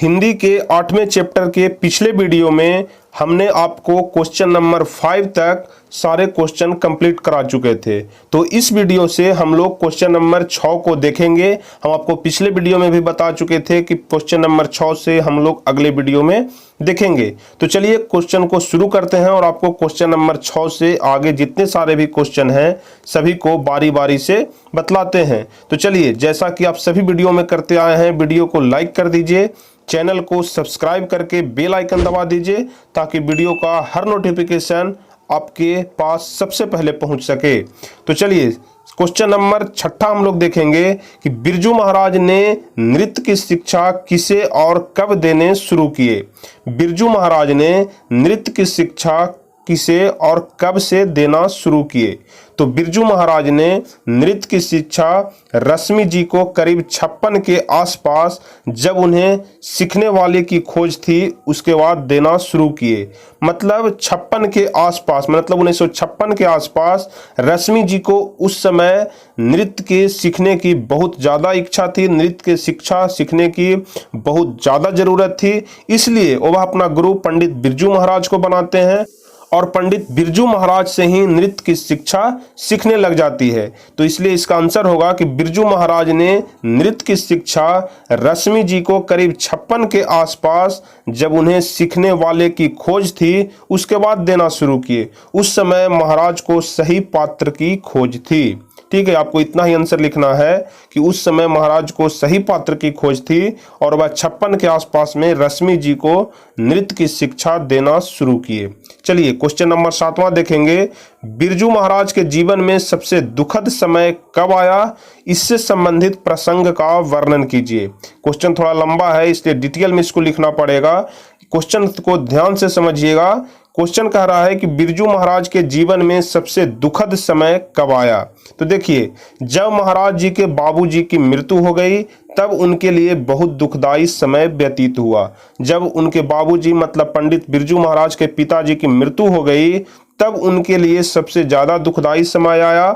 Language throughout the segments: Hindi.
हिंदी के 8वें चैप्टर के पिछले वीडियो में हमने आपको क्वेश्चन नंबर 5 तक सारे क्वेश्चन कंप्लीट करा चुके थे। तो इस वीडियो से हम लोग क्वेश्चन नंबर 6 को देखेंगे। हम आपको पिछले वीडियो में भी बता चुके थे कि क्वेश्चन नंबर 6 से हम लोग अगले वीडियो में देखेंगे। तो चलिए क्वेश्चन को शुरू करते हैं और आपको क्वेश्चन नंबर 6 से आगे जितने सारे भी क्वेश्चन हैं सभी को बारी बारी से बतलाते हैं। तो चलिए, जैसा कि आप सभी वीडियो में करते आए हैं, वीडियो को लाइक कर दीजिए, चैनल को सब्सक्राइब करके बेल आइकन दबा दीजिए ताकि वीडियो का हर नोटिफिकेशन आपके पास सबसे पहले पहुंच सके। तो चलिए क्वेश्चन नंबर 6 हम लोग देखेंगे कि बिरजू महाराज ने नृत्य की शिक्षा किसे और कब देने शुरू किए। बिरजू महाराज ने नृत्य की शिक्षा किसे और कब से देना शुरू किए। तो बिरजू महाराज ने नृत्य की शिक्षा रश्मि जी को करीब 56 के आसपास, जब उन्हें सीखने वाले की खोज थी उसके बाद देना शुरू किए। मतलब 56 के आसपास, मतलब 1956 के आसपास रश्मि जी को उस समय नृत्य के सीखने की बहुत ज़्यादा इच्छा थी, नृत्य के शिक्षा सीखने की बहुत ज़्यादा ज़रूरत थी। इसलिए वह अपना गुरु पंडित बिरजू महाराज को बनाते हैं और पंडित बिरजू महाराज से ही नृत्य की शिक्षा सीखने लग जाती है। तो इसलिए इसका आंसर होगा कि बिरजू महाराज ने नृत्य की शिक्षा रश्मि जी को करीब 56 के आसपास, जब उन्हें सीखने वाले की खोज थी उसके बाद देना शुरू किए। उस समय महाराज को सही पात्र की खोज थी। ठीक है, आपको इतना ही आंसर लिखना है कि उस समय महाराज को सही पात्र की खोज थी और वह 56 के आसपास में रश्मि जी को नृत्य की शिक्षा देना शुरू किए। चलिए क्वेश्चन नंबर 7वां देखेंगे। बिरजू महाराज के जीवन में सबसे दुखद समय कब आया, इससे संबंधित प्रसंग का वर्णन कीजिए। क्वेश्चन थोड़ा लंबा है इसलिए डिटेल में इसको लिखना पड़ेगा। क्वेश्चन को ध्यान से समझिएगा। क्वेश्चन कह रहा है कि बिरजू महाराज के जीवन में सबसे दुखद समय कब आया। तो देखिए, जब महाराज जी के बाबूजी की मृत्यु हो गई तब उनके लिए बहुत दुखदाई समय व्यतीत हुआ। जब उनके बाबूजी मतलब पंडित बिरजू महाराज के पिताजी की मृत्यु हो गई तब उनके लिए सबसे ज्यादा दुखदाई समय आया।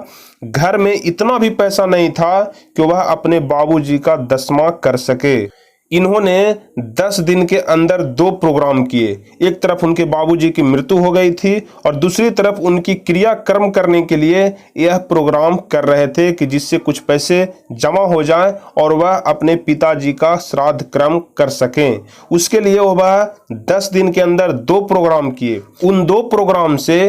घर में इतना भी पैसा नहीं था कि वह अपने बाबूजी का दसवां कर सके। इन्होंने 10 दिन के अंदर 2 प्रोग्राम किए। एक तरफ उनके बाबूजी की मृत्यु हो गई थी और दूसरी तरफ उनकी क्रियाक्रम करने के लिए यह प्रोग्राम कर रहे थे कि जिससे कुछ पैसे जमा हो जाएं और वह अपने पिताजी का श्राद्ध कर्म कर सकें। उसके लिए वह 10 दिन के अंदर 2 प्रोग्राम किए। उन 2 प्रोग्राम से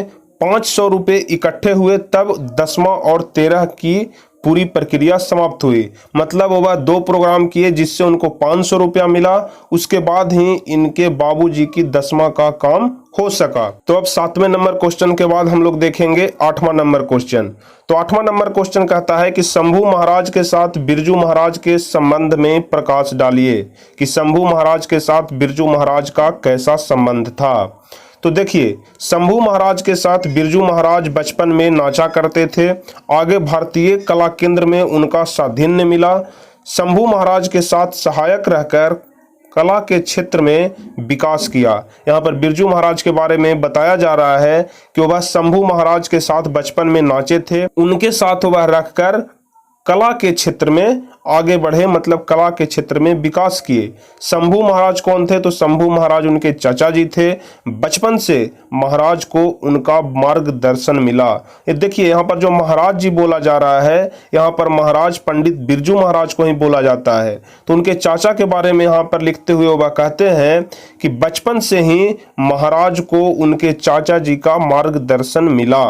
500 रुपये इकट्ठे हुए, तब 10वां और 13 की पूरी प्रक्रिया समाप्त हुई। मतलब वह 2 प्रोग्राम किए जिससे उनको 500 रुपया मिला। उसके बाद ही इनके बाबूजी की 10वां का काम हो सका। तो अब 7वें नंबर क्वेश्चन के बाद हम लोग देखेंगे 8वां नंबर क्वेश्चन। तो 8वां नंबर क्वेश्चन कहता है कि शंभू महाराज के साथ बिरजू महाराज के संबंध में प्रकाश डालिए कि शंभू महाराज के साथ बिरजू महाराज का कैसा संबंध था। तो देखिए, शंभू महाराज के साथ बिरजू महाराज बचपन में नाचा करते थे। आगे भारतीय कला केंद्र में उनका साधिन्य मिला। शंभू महाराज के साथ सहायक रहकर कला के क्षेत्र में विकास किया। यहाँ पर बिरजू महाराज के बारे में बताया जा रहा है कि वह शंभू महाराज के साथ बचपन में नाचे थे। उनके साथ वह रहकर कला के क्षेत्र में आगे बढ़े, मतलब कला के क्षेत्र में विकास किए। शंभू महाराज कौन थे? तो शंभू महाराज उनके चाचा जी थे। बचपन से महाराज को उनका मार्गदर्शन मिला। ये देखिए, यहाँ पर जो महाराज जी बोला जा रहा है, यहाँ पर महाराज पंडित बिरजू महाराज को ही बोला जाता है। तो उनके चाचा के बारे में यहाँ पर लिखते हुए वह कहते हैं कि बचपन से ही महाराज को उनके चाचा जी का मार्गदर्शन मिला।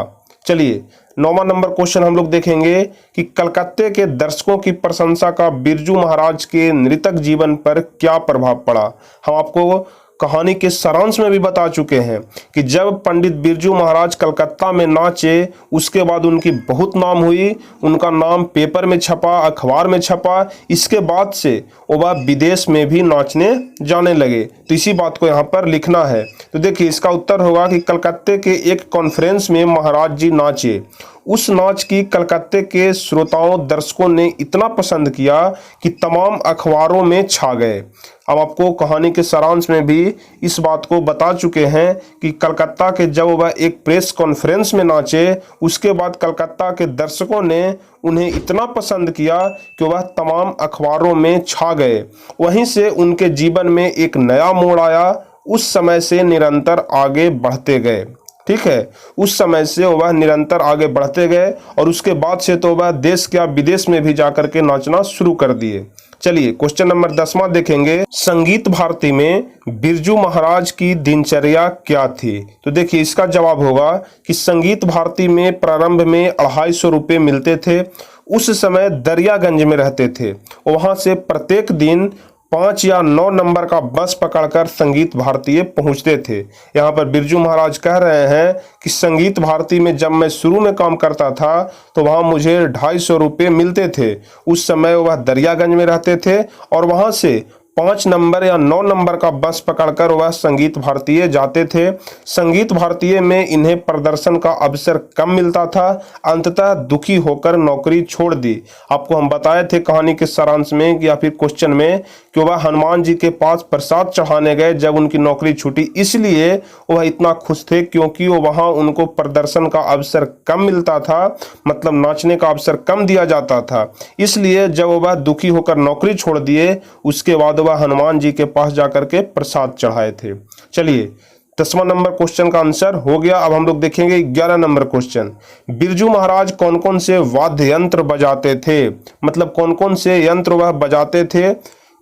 चलिए 9वां नंबर क्वेश्चन हम लोग देखेंगे कि कलकत्ते के दर्शकों की प्रशंसा का बिरजू महाराज के नृतक जीवन पर क्या प्रभाव पड़ा। हम आपको कहानी के सारांश में भी बता चुके हैं कि जब पंडित बिरजू महाराज कलकत्ता में नाचे उसके बाद उनकी बहुत नाम हुई। उनका नाम पेपर में छपा, अखबार में छपा। इसके बाद से वह विदेश में भी नाचने जाने लगे। तो इसी बात को यहाँ पर लिखना है। तो देखिए, इसका उत्तर होगा कि कलकत्ते के एक कॉन्फ्रेंस में महाराज जी नाचे। उस नाच की कलकत्ते के श्रोताओं दर्शकों ने इतना पसंद किया कि तमाम अखबारों में छा गए। अब आपको कहानी के सारांश में भी इस बात को बता चुके हैं कि कलकत्ता के जब वह एक प्रेस कॉन्फ्रेंस में नाचे, उसके बाद कलकत्ता के दर्शकों ने उन्हें इतना पसंद किया कि वह तमाम अखबारों में छा गए। वहीं से उनके जीवन में एक नया मोड़ आया। उस समय से निरंतर आगे बढ़ते गए। ठीक है, उस समय से वह निरंतर आगे बढ़ते गए और उसके बाद से तो वह देश क्या विदेश में भी जाकर के नाचना शुरू कर दिए। चलिए क्वेश्चन नंबर 10वां देखेंगे। संगीत भारती में बिरजू महाराज की दिनचर्या क्या थी? तो देखिए इसका जवाब होगा कि संगीत भारती में प्रारंभ में 250 रुपये मिलते थे। उस समय दरियागंज में रहते थे। वहां से प्रत्येक दिन 5 या 9 नंबर का बस पकड़कर संगीत भारती पहुंचते थे। यहाँ पर बिरजू महाराज कह रहे हैं कि संगीत भारती में जब मैं शुरू में काम करता था तो वहाँ मुझे 250 रुपये मिलते थे। उस समय वह दरियागंज में रहते थे और वहाँ से 5 नंबर या 9 नंबर का बस पकड़कर वह संगीत भारतीय जाते थे। संगीत भारतीय में इन्हें प्रदर्शन का अवसर कम मिलता था। अंततः दुखी होकर नौकरी छोड़ दी। आपको हम बताए थे कहानी के सारांश में या फिर क्वेश्चन में कि वह हनुमान जी के पास प्रसाद चढ़ाने गए जब उनकी नौकरी छूटी, इसलिए वह इतना खुश थे क्योंकि वहां उनको प्रदर्शन का अवसर कम मिलता था, मतलब नाचने का अवसर कम दिया जाता था। इसलिए जब वह दुखी होकर नौकरी छोड़ दिए, उसके बाद वह हनुमान जी के पास जाकर के प्रसाद चढ़ाए थे। चलिए 10वां नंबर क्वेश्चन का आंसर हो गया। अब हम लोग देखेंगे 11 नंबर क्वेश्चन। बिरजू महाराज कौन कौन से वाद्य यंत्र बजाते थे? मतलब कौन कौन से यंत्र वह बजाते थे?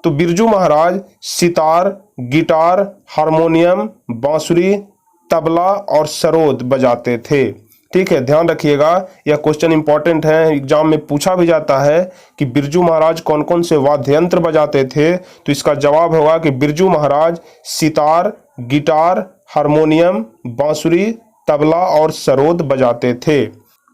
तो बिरजू महाराज सितार, गिटार, हारमोनियम, बांसुरी, तबला और सरोद बजाते थे। ठीक है, ध्यान रखिएगा, यह क्वेश्चन इंपॉर्टेंट है, एग्जाम में पूछा भी जाता है कि बिरजू महाराज कौन कौन से वाद्य यंत्र बजाते थे। तो इसका जवाब होगा कि बिरजू महाराज सितार, गिटार, हारमोनियम, बांसुरी, तबला और सरोद बजाते थे।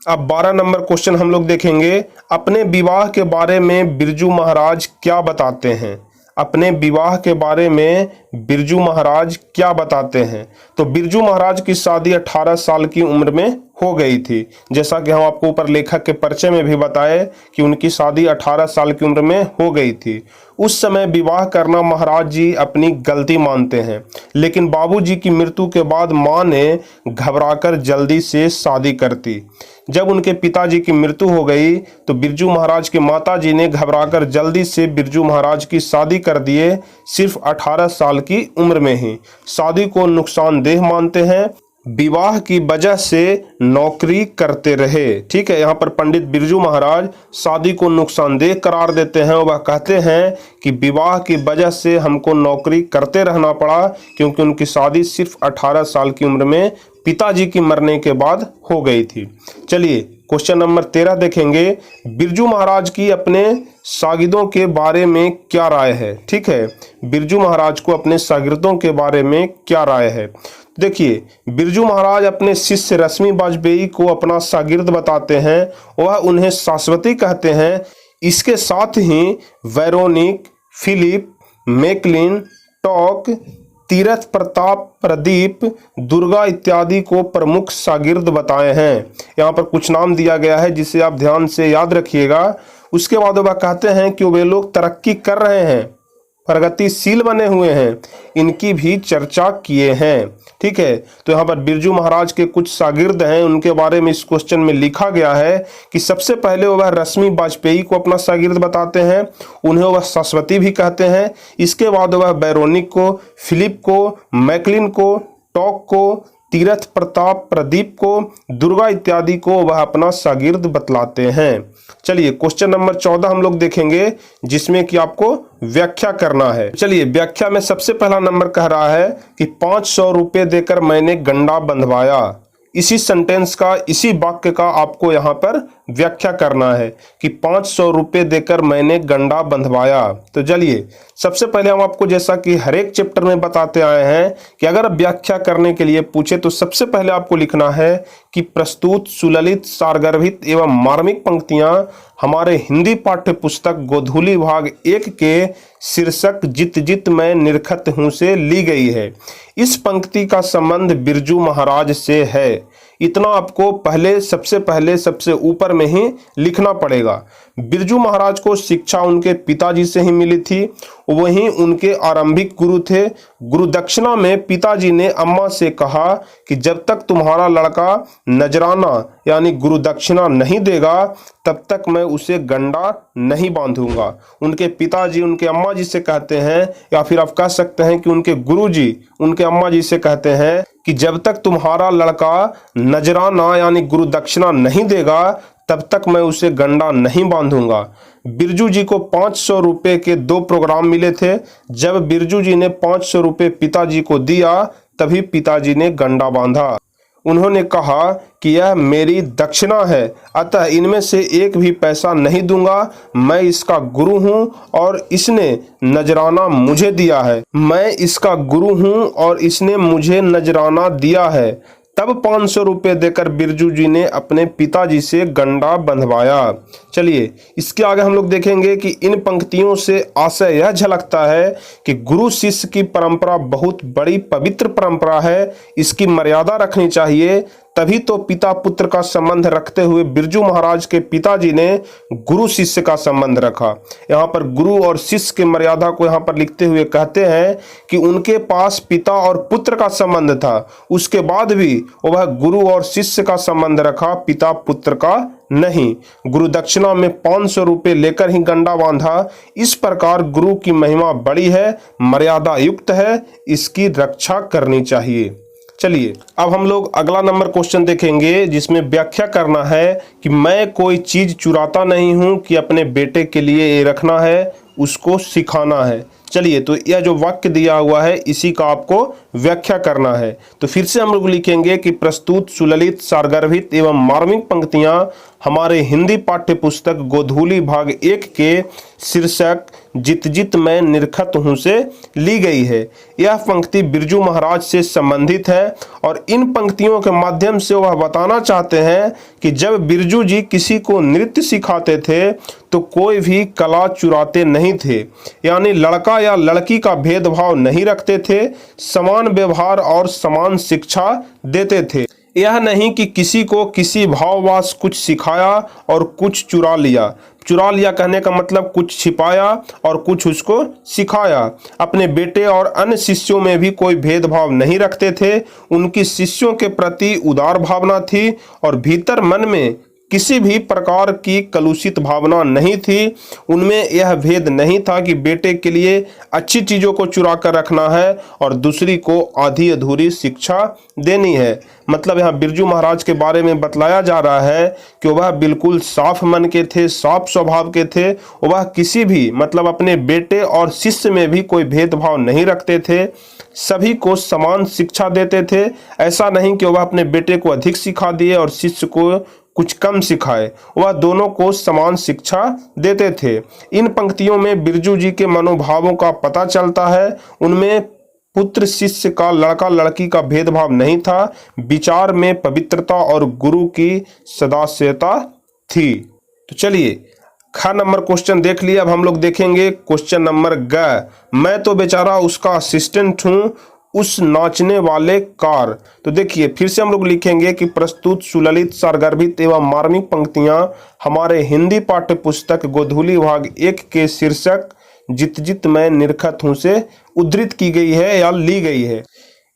अब 12 नंबर क्वेश्चन हम लोग देखेंगे। अपने विवाह के बारे में बिरजू महाराज क्या बताते हैं? अपने विवाह के बारे में बिरजू महाराज क्या बताते हैं? तो बिरजू महाराज की शादी 18 साल की उम्र में हो गई थी। जैसा कि हम आपको ऊपर लेखक के परिचय में भी बताए कि उनकी शादी 18 साल की उम्र में हो गई थी। उस समय विवाह करना महाराज जी अपनी गलती मानते हैं, लेकिन बाबूजी की मृत्यु के बाद मां ने घबराकर जल्दी से शादी कर दी। जब उनके पिताजी की मृत्यु हो गई तो बिरजू महाराज के माताजी ने घबराकर जल्दी से बिरजू महाराज की शादी कर दिए, सिर्फ 18 साल की उम्र में ही। शादी को नुकसानदेह मानते हैं, विवाह की वजह से नौकरी करते रहे। ठीक है, यहाँ पर पंडित बिरजू महाराज शादी को नुकसानदेह करार देते हैं। वह कहते हैं कि विवाह की वजह से हमको नौकरी करते रहना पड़ा क्योंकि उनकी शादी सिर्फ 18 साल की उम्र में पिताजी की मरने के बाद हो गई थी। चलिए क्वेश्चन नंबर 13 देखेंगे। बिरजू महाराज की अपने शागिर्दों के बारे में क्या राय है? ठीक है, बिरजू महाराज को अपने शागिर्दों के बारे में क्या राय है? देखिए, बिरजू महाराज अपने शिष्य रश्मि वाजपेयी को अपना शागिर्द बताते हैं। वह उन्हें शाश्वती कहते हैं। इसके साथ ही वेरोनिक, फिलिप, मैकलिन, टॉक, तीरथ प्रताप, प्रदीप, दुर्गा इत्यादि को प्रमुख शागिर्द बताए हैं। यहाँ पर कुछ नाम दिया गया है जिसे आप ध्यान से याद रखिएगा। उसके बाद वह कहते हैं कि वे लोग तरक्की कर रहे हैं, प्रगतिशील बने हुए हैं, इनकी भी चर्चा किए हैं। ठीक है, तो यहाँ पर बिरजू महाराज के कुछ शागिर्द हैं, उनके बारे में इस क्वेश्चन में लिखा गया है कि सबसे पहले वह रश्मि वाजपेयी को अपना शागिर्द बताते हैं, उन्हें वह शाश्वती भी कहते हैं। इसके बाद वह बैरोनिक को, फिलिप को, मैकलिन को, टॉक को, तीरथ प्रताप, प्रदीप को, दुर्गा इत्यादि को वह अपना शागिर्द बतलाते हैं। चलिए क्वेश्चन नंबर 14 हम लोग देखेंगे जिसमें कि आपको व्याख्या करना है। चलिए व्याख्या में सबसे पहला नंबर कह रहा है कि 500 रुपये देकर मैंने गंडा बंधवाया। इसी सेंटेंस का, इसी वाक्य का आपको यहाँ पर व्याख्या करना है कि 500 रुपये देकर मैंने गंडा बंधवाया। तो चलिए सबसे पहले हम आपको, जैसा कि हर एक चैप्टर में बताते आए हैं कि अगर व्याख्या करने के लिए पूछे तो सबसे पहले आपको लिखना है कि प्रस्तुत सुललित, सारगर्भित एवं मार्मिक पंक्तियां हमारे हिंदी पाठ्य पुस्तक गोधूली भाग 1 के शीर्षक जित जित मैं निरखत हूं से ली गई है। इस पंक्ति का संबंध बिरजू महाराज से है। इतना आपको सबसे पहले सबसे ऊपर में ही लिखना पड़ेगा। बिरजू महाराज को शिक्षा उनके पिताजी से ही मिली थी, वहीं उनके आरंभिक गुरु थे। गुरु दक्षिणा में पिताजी ने अम्मा से कहा कि जब तक तुम्हारा लड़का नजराना यानी गुरु दक्षिणा नहीं देगा तब तक मैं उसे गंडा नहीं बांधूंगा। उनके पिताजी उनके अम्मा जी से कहते हैं, या फिर आप कह सकते हैं कि उनके गुरुजी उनके अम्मा जी से कहते हैं कि जब तक तुम्हारा लड़का नजराना यानी गुरु दक्षिणा नहीं देगा तब तक मैं उसे गंडा नहीं बांधूंगा। बिरजू जी को 500 रुपए के 2 प्रोग्राम मिले थे। जब बिरजू जी ने 500 रुपए पिताजी को दिया तभी पिताजी ने गंडा बांधा। उन्होंने कहा कि यह मेरी दक्षिणा है, अतः इनमें से एक भी पैसा नहीं दूंगा। मैं इसका गुरु हूं और इसने नजराना मुझे दिया है। मैं इसका गुरु हूं और इसने मुझे नजराना दिया है। तब 500 रुपये देकर बिरजू जी ने अपने पिताजी से गंडा बंधवाया। चलिए इसके आगे हम लोग देखेंगे कि इन पंक्तियों से आशय यह झलकता है कि गुरु शिष्य की परंपरा बहुत बड़ी पवित्र परंपरा है, इसकी मर्यादा रखनी चाहिए। तभी तो पिता पुत्र का संबंध रखते हुए बिरजू महाराज के पिताजी ने गुरु शिष्य का संबंध रखा। यहाँ पर गुरु और शिष्य की मर्यादा को यहाँ पर लिखते हुए कहते हैं कि उनके पास पिता और पुत्र का संबंध था, उसके बाद भी वह गुरु और शिष्य का संबंध रखा, पिता पुत्र का नहीं। गुरु दक्षिणा में 500 रुपये लेकर ही गंडा बांधा। इस प्रकार गुरु की महिमा बड़ी है, मर्यादा युक्त है, इसकी रक्षा करनी चाहिए। चलिए अब हम लोग अगला नंबर क्वेश्चन देखेंगे जिसमें व्याख्या करना है कि मैं कोई चीज चुराता नहीं हूं कि अपने बेटे के लिए ये रखना है, उसको सिखाना है। चलिए तो यह जो वाक्य दिया हुआ है इसी का आपको व्याख्या करना है। तो फिर से हम लोग लिखेंगे कि प्रस्तुत सुललित सारगर्भित एवं मार्मिक पंक्तियां हमारे हिंदी पाठ्य पुस्तक गोधूली भाग 1 के शीर्षक जित जित मैं निरखत हूं से ली गई है। यह पंक्ति बिरजू महाराज से संबंधित है और इन पंक्तियों के माध्यम से वह बताना चाहते हैं कि जब बिरजू जी किसी को नृत्य सिखाते थे तो कोई भी कला चुराते नहीं थे, यानी लड़का या लड़की का भेदभाव नहीं रखते थे, समान व्यवहार और समान शिक्षा देते थे। यह नहीं कि किसी को किसी भाववास कुछ सिखाया और कुछ चुरा लिया। चुरा लिया कहने का मतलब कुछ छिपाया और कुछ उसको सिखाया। अपने बेटे और अन्य शिष्यों में भी कोई भेदभाव नहीं रखते थे। उनकी शिष्यों के प्रति उदार भावना थी और भीतर मन में किसी भी प्रकार की कलुषित भावना नहीं थी। उनमें यह भेद नहीं था कि बेटे के लिए अच्छी चीज़ों को चुरा कर रखना है और दूसरी को आधी अधूरी शिक्षा देनी है। मतलब यहाँ बिरजू महाराज के बारे में बतलाया जा रहा है कि वह बिल्कुल साफ मन के थे, साफ स्वभाव के थे। वह किसी भी मतलब अपने बेटे और शिष्य में भी कोई भेदभाव नहीं रखते थे, सभी को समान शिक्षा देते थे। ऐसा नहीं कि वह अपने बेटे को अधिक सिखा दिए और शिष्य को कुछ कम सिखाए, वह दोनों को समान शिक्षा देते थे। इन पंक्तियों में बिरजू जी के मनोभावों का पता चलता है। उनमें पुत्र शिष्य का, लड़का लड़की का भेदभाव नहीं था। विचार में पवित्रता और गुरु की सदास्यता थी। तो चलिए ख नंबर क्वेश्चन देख लिया। अब हम लोग देखेंगे क्वेश्चन नंबर ग। मैं तो बेचारा उसका असिस्टेंट हूँ, उस नाचने वाले कार। तो देखिए फिर से हम लोग लिखेंगे कि प्रस्तुत सुललित सारगर्भित एवं मार्मिक पंक्तियां हमारे हिंदी पाठ्य पुस्तक गोधूली भाग 1 के शीर्षक जित जित मैं निरखत हूं से उद्धृत की गई है या ली गई है।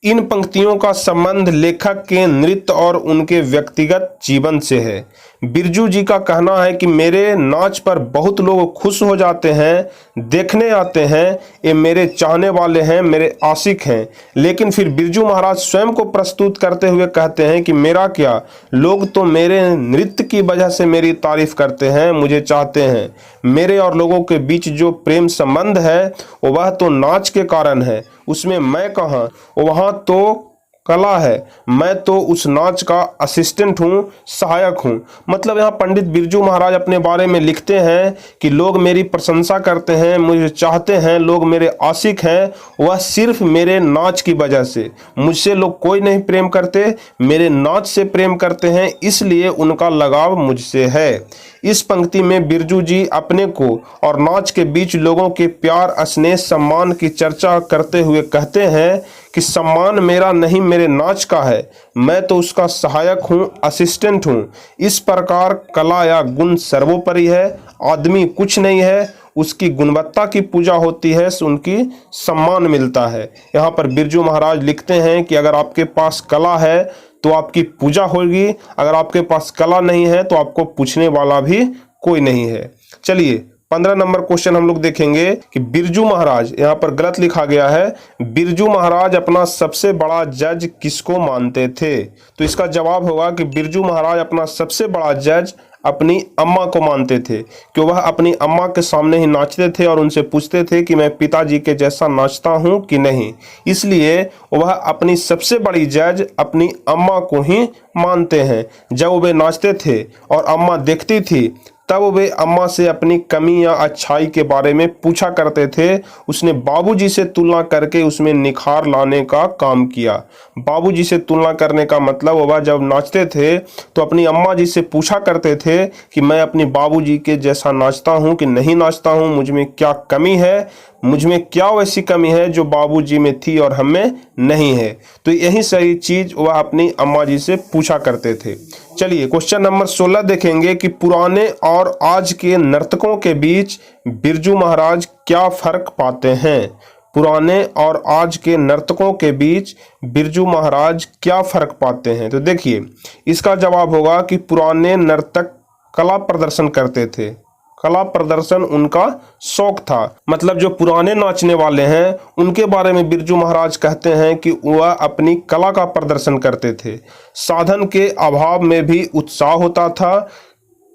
इन पंक्तियों का संबंध लेखक के नृत्य और उनके व्यक्तिगत जीवन से है। बिरजू जी का कहना है कि मेरे नाच पर बहुत लोग खुश हो जाते हैं, देखने आते हैं, ये मेरे चाहने वाले हैं, मेरे आशिक हैं। लेकिन फिर बिरजू महाराज स्वयं को प्रस्तुत करते हुए कहते हैं कि मेरा क्या, लोग तो मेरे नृत्य की वजह से मेरी तारीफ करते हैं, मुझे चाहते हैं। मेरे और लोगों के बीच जो प्रेम संबंध है वह तो नाच के कारण है, उसमें मैं कहाँ, वहाँ तो कला है, मैं तो उस नाच का असिस्टेंट हूँ, सहायक हूँ। मतलब यहाँ पंडित बिरजू महाराज अपने बारे में लिखते हैं कि लोग मेरी प्रशंसा करते हैं, मुझे चाहते हैं, लोग मेरे आशिक हैं, वह सिर्फ मेरे नाच की वजह से। मुझसे लोग कोई नहीं प्रेम करते, मेरे नाच से प्रेम करते हैं, इसलिए उनका लगाव मुझसे है। इस पंक्ति में बिरजू जी अपने को और नाच के बीच लोगों के प्यार, स्नेह, सम्मान की चर्चा करते हुए कहते हैं कि सम्मान मेरा नहीं, मेरे नाच का है, मैं तो उसका सहायक हूँ, असिस्टेंट हूँ। इस प्रकार कला या गुण सर्वोपरि है, आदमी कुछ नहीं है, उसकी गुणवत्ता की पूजा होती है, उनकी सम्मान मिलता है। यहाँ पर बिरजू महाराज लिखते हैं कि अगर आपके पास कला है तो आपकी पूजा होगी, अगर आपके पास कला नहीं है तो आपको पूछने वाला भी कोई नहीं है। चलिए 15 नंबर क्वेश्चन हम लोग देखेंगे कि बिरजू महाराज, यहाँ पर गलत लिखा गया है, बिरजू महाराज अपना सबसे बड़ा जज किसको मानते थे? तो इसका जवाब होगा कि बिरजू महाराज अपना सबसे बड़ा जज अपनी अम्मा को मानते थे, कि वह अपनी अम्मा के सामने ही नाचते थे और उनसे पूछते थे कि मैं पिताजी के जैसा नाचता हूं कि नहीं। इसलिए वह अपनी सबसे बड़ी जज अपनी अम्मा को ही मानते हैं। जब वे नाचते थे और अम्मा देखती थी तब वे अम्मा से अपनी कमी या अच्छाई के बारे में पूछा करते थे। उसने बाबूजी से तुलना करके उसमें निखार लाने का काम किया। बाबूजी से तुलना करने का मतलब वह जब नाचते थे तो अपनी अम्मा जी से पूछा करते थे कि मैं अपनी बाबूजी के जैसा नाचता हूँ कि नहीं नाचता हूँ, मुझ में क्या कमी है, मुझ में क्या वैसी कमी है जो बाबूजी में थी और हमें नहीं है। तो यही सही चीज वह अपनी अम्मा जी से पूछा करते थे। चलिए क्वेश्चन नंबर 16 देखेंगे कि पुराने और आज के नर्तकों के बीच बिरजू महाराज क्या फर्क पाते हैं? पुराने और आज के नर्तकों के बीच बिरजू महाराज क्या फर्क पाते हैं? तो देखिए इसका जवाब होगा कि पुराने नर्तक कला प्रदर्शन करते थे, कला प्रदर्शन उनका शौक था। मतलब जो पुराने नाचने वाले हैं उनके बारे में बिरजू महाराज कहते हैं कि वह अपनी कला का प्रदर्शन करते थे। साधन के अभाव में भी उत्साह होता था।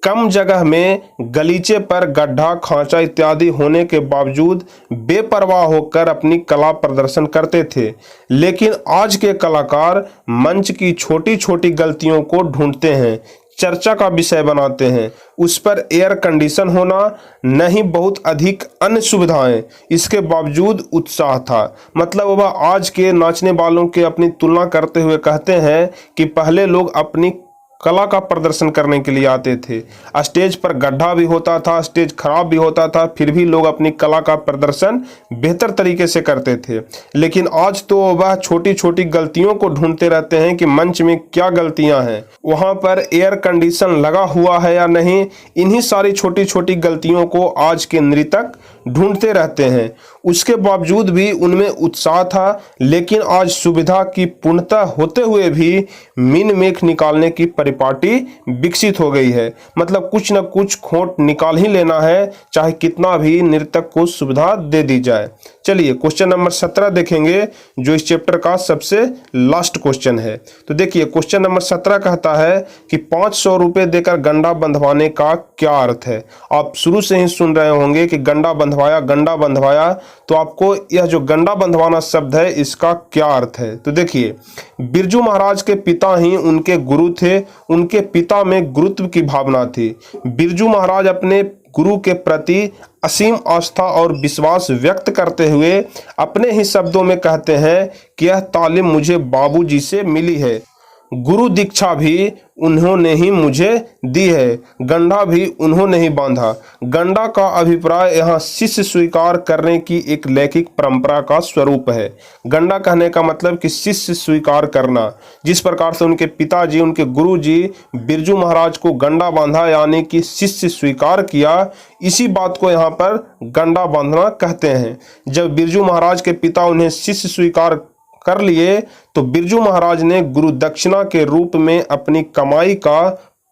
कम जगह में गलीचे पर गड्ढा, खांचा इत्यादि होने के बावजूद बेपरवाह होकर अपनी कला प्रदर्शन करते थे। लेकिन आज के कलाकार मंच की छोटी छोटी गलतियों को ढूंढते हैं, चर्चा का विषय बनाते हैं। उस पर एयर कंडीशन होना, नहीं बहुत अधिक अन्य सुविधाएं, इसके बावजूद उत्साह था। मतलब वह आज के नाचने वालों के अपनी तुलना करते हुए कहते हैं कि पहले लोग अपनी कला का प्रदर्शन करने के लिए आते थे। स्टेज पर गड्ढा भी होता था, स्टेज खराब भी होता था, फिर भी लोग अपनी कला का प्रदर्शन बेहतर तरीके से करते थे। लेकिन आज तो वह छोटी छोटी गलतियों को ढूंढते रहते हैं कि मंच में क्या गलतियां हैं, वहां पर एयर कंडीशन लगा हुआ है या नहीं। इन्हीं सारी छोटी छोटी गलतियों को आज के नर्तक ढूंढते रहते हैं। उसके बावजूद भी उनमें उत्साह था। लेकिन आज सुविधा की पूर्णता होते हुए भी मीन मेख निकालने की परिपाटी विकसित हो गई है। मतलब कुछ न कुछ खोट निकाल ही लेना है, चाहे कितना भी नर्तक को सुविधा दे दी जाए। चलिए क्वेश्चन नंबर 17 देखेंगे जो इस चैप्टर का सबसे लास्ट क्वेश्चन है। तो देखिए क्वेश्चन नंबर 17 कहता है कि 500 रुपये देकर गंडा बंधवाने का क्या अर्थ है? आप शुरू से ही सुन रहे होंगे कि गंडा बंधवाया, गंडा बंधवाया। तो आपको यह जो गंडा बंधवाना शब्द है इसका क्या अर्थ है? तो देखिए बिरजू महाराज के पिता ही उनके गुरु थे। उनके पिता में गुरुत्व की भावना थी। बिरजू महाराज अपने गुरु के प्रति असीम आस्था और विश्वास व्यक्त करते हुए अपने ही शब्दों में कहते हैं कि यह तालीम मुझे बाबूजी से मिली है, गुरु दीक्षा भी उन्होंने ही मुझे दी है, गंडा भी उन्होंने ही बांधा। गंडा का अभिप्राय यहाँ शिष्य स्वीकार करने की एक लौकिक परंपरा का स्वरूप है। गंडा कहने का मतलब कि शिष्य स्वीकार करना। जिस प्रकार से उनके पिताजी, उनके गुरुजी बिरजू महाराज को गंडा बांधा यानी कि शिष्य स्वीकार किया, इसी बात को यहाँ पर गंडा बांधना कहते हैं। जब बिरजू महाराज के पिता उन्हें शिष्य स्वीकार कर लिए तो बिरजू महाराज ने गुरु दक्षिणा के रूप में अपनी कमाई का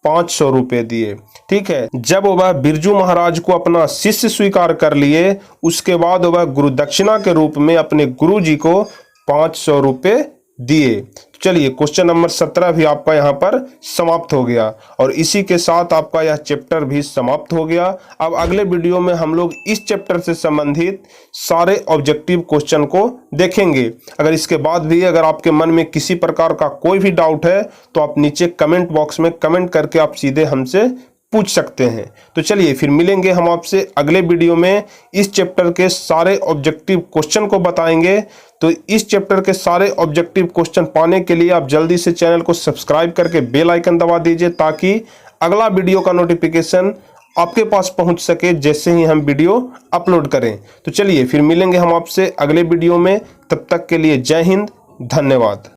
500 रुपये दिए। ठीक है, जब वह बिरजू महाराज को अपना शिष्य स्वीकार कर लिए उसके बाद वह गुरु दक्षिणा के रूप में अपने गुरु जी को 500 रुपये दिए। चलिए क्वेश्चन नंबर 17 भी आपका यहाँ पर समाप्त हो गया और इसी के साथ आपका यह चैप्टर भी समाप्त हो गया। अब अगले वीडियो में हम लोग इस चैप्टर से संबंधित सारे ऑब्जेक्टिव क्वेश्चन को देखेंगे। अगर इसके बाद भी अगर आपके मन में किसी प्रकार का कोई भी डाउट है तो आप नीचे कमेंट बॉक्स में कमेंट करके आप सीधे हमसे पूछ सकते हैं। तो चलिए फिर मिलेंगे हम आपसे अगले वीडियो में। इस चैप्टर के सारे ऑब्जेक्टिव क्वेश्चन को बताएंगे। तो इस चैप्टर के सारे ऑब्जेक्टिव क्वेश्चन पाने के लिए आप जल्दी से चैनल को सब्सक्राइब करके बेल आइकन दबा दीजिए ताकि अगला वीडियो का नोटिफिकेशन आपके पास पहुंच सके जैसे ही हम वीडियो अपलोड करें। तो चलिए फिर मिलेंगे हम आपसे अगले वीडियो में, तब तक के लिए जय हिंद, धन्यवाद।